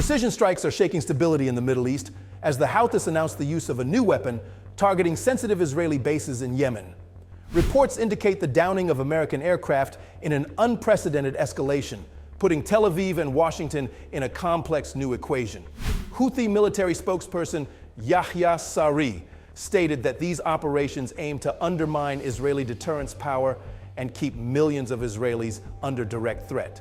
Precision strikes are shaking stability in the Middle East as the Houthis announced the use of a new weapon targeting sensitive Israeli bases in Yemen. Reports indicate the downing of American aircraft in an unprecedented escalation, putting Tel Aviv and Washington in a complex new equation. Houthi military spokesperson Yahya Saree stated that these operations aim to undermine Israeli deterrence power and keep millions of Israelis under direct threat.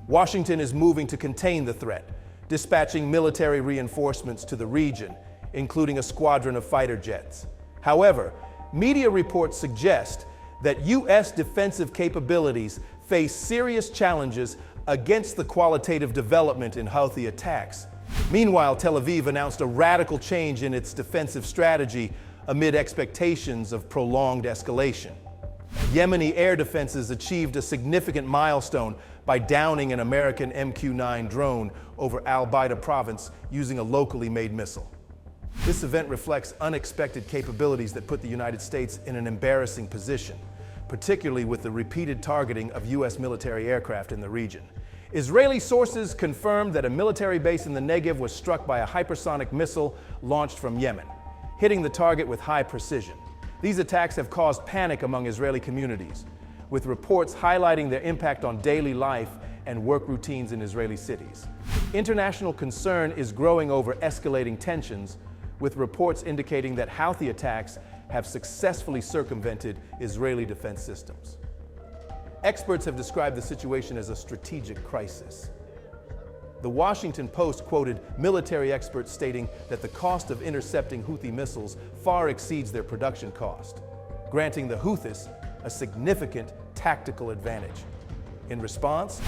Washington is moving to contain the threat, dispatching military reinforcements to the region, including a squadron of fighter jets. However, media reports suggest that U.S. defensive capabilities face serious challenges against the qualitative development in Houthi attacks. Meanwhile, Tel Aviv announced a radical change in its defensive strategy amid expectations of prolonged escalation. Yemeni air defenses achieved a significant milestone by downing an American MQ-9 drone over al-Baida province using a locally made missile. This event reflects unexpected capabilities that put the United States in an embarrassing position, particularly with the repeated targeting of U.S. military aircraft in the region. Israeli sources confirmed that a military base in the Negev was struck by a hypersonic missile launched from Yemen, hitting the target with high precision. These attacks have caused panic among Israeli communities, with reports highlighting their impact on daily life and work routines in Israeli cities. International concern is growing over escalating tensions, with reports indicating that Houthi attacks have successfully circumvented Israeli defense systems. Experts have described the situation as a strategic crisis. The Washington Post quoted military experts stating that the cost of intercepting Houthi missiles far exceeds their production cost, granting the Houthis a significant tactical advantage. In response,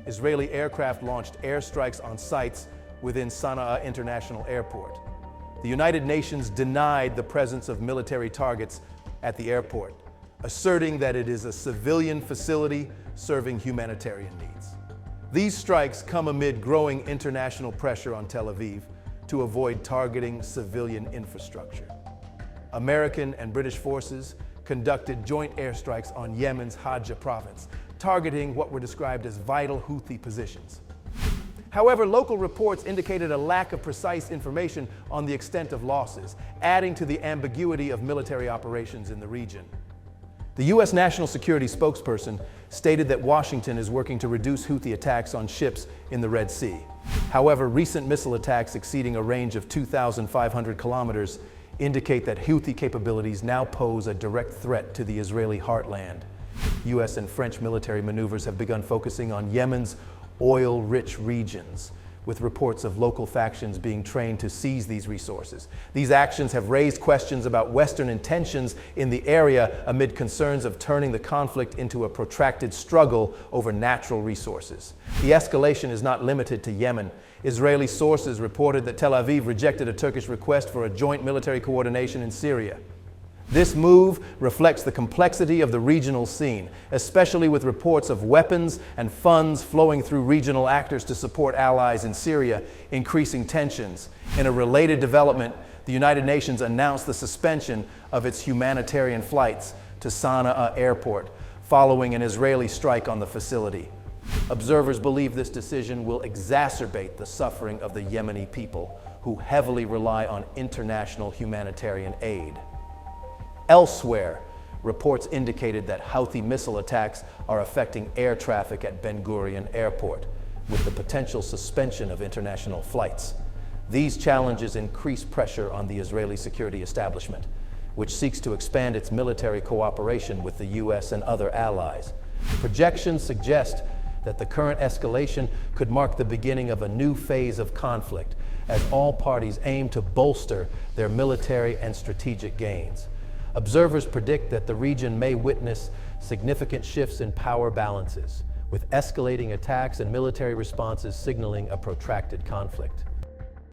Israeli aircraft launched airstrikes on sites within Sana'a International Airport. The United Nations denied the presence of military targets at the airport, asserting that it is a civilian facility serving humanitarian needs. These strikes come amid growing international pressure on Tel Aviv to avoid targeting civilian infrastructure. American and British forces conducted joint airstrikes on Yemen's Hajj province, targeting what were described as vital Houthi positions. However, local reports indicated a lack of precise information on the extent of losses, adding to the ambiguity of military operations in the region. The U.S. National Security spokesperson stated that Washington is working to reduce Houthi attacks on ships in the Red Sea. However, recent missile attacks exceeding a range of 2,500 kilometers indicate that Houthi capabilities now pose a direct threat to the Israeli Heartland. U.S. and French military maneuvers have begun focusing on Yemen's oil-rich regions, with reports of local factions being trained to seize these resources. These actions have raised questions about Western intentions in the area amid concerns of turning the conflict into a protracted struggle over natural resources. The escalation is not limited to Yemen. Israeli sources reported that Tel Aviv rejected a Turkish request for a joint military coordination in Syria. This move reflects the complexity of the regional scene, especially with reports of weapons and funds flowing through regional actors to support allies in Syria, increasing tensions. In a related development, the United Nations announced the suspension of its humanitarian flights to Sana'a Airport, following an Israeli strike on the facility. Observers believe this decision will exacerbate the suffering of the Yemeni people, who heavily rely on international humanitarian aid. Elsewhere, reports indicated that Houthi missile attacks are affecting air traffic at Ben Gurion Airport, with the potential suspension of international flights. These challenges increase pressure on the Israeli security establishment, which seeks to expand its military cooperation with the U.S. and other allies. Projections suggest that the current escalation could mark the beginning of a new phase of conflict, as all parties aim to bolster their military and strategic gains. Observers predict that the region may witness significant shifts in power balances, with escalating attacks and military responses signaling a protracted conflict.